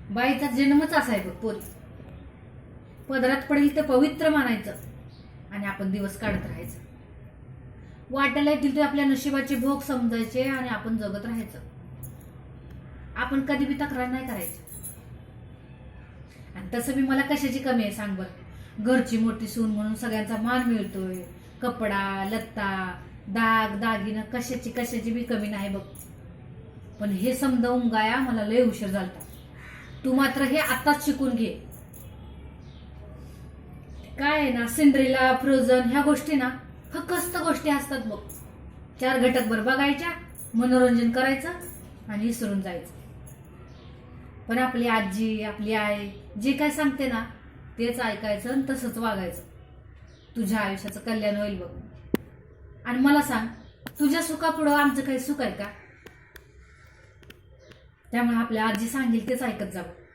बाईचा जन्मच असा आहे बघ पोरी. पदरात पडेल ते पवित्र मानायचं आणि आपण दिवस काढत राहायचं. वाटायला येतील ते आपल्या नशिबाचे भोग समजायचे आणि आपण जगत राहायचं. आपण कधी बी तक्रार नाही करायची. आणि तसं बी मला कशाची कमी आहे सांग बरं. घरची मोठी सून म्हणून सगळ्यांचा मान मिळतोय. कपडा लत्ता दाग दागिनं कशाची बी कमी नाही बघ. पण हे समजावून गाया मला लय उशीर झालता. तू मात्र हे आताच शिकून घे. काय आहे ना, सिंड्रेला फ्रोझन ह्या गोष्टी ना फक्त गोष्टी असतात बघ. 4 घटक भर बघायच्या, मनोरंजन करायचं आणि विसरून जायचं. पण आपली आजी आपली आई जे काय सांगते ना तेच ऐकायचं आणि तसंच वागायचं. तुझ्या आयुष्याचं कल्याण होईल बघ. आणि मला सांग, तुझ्या सुखापुढं आमचं काही सुख आहे का? त्यामुळे आपल्या आजी सांगेल तेच ऐकत जावं.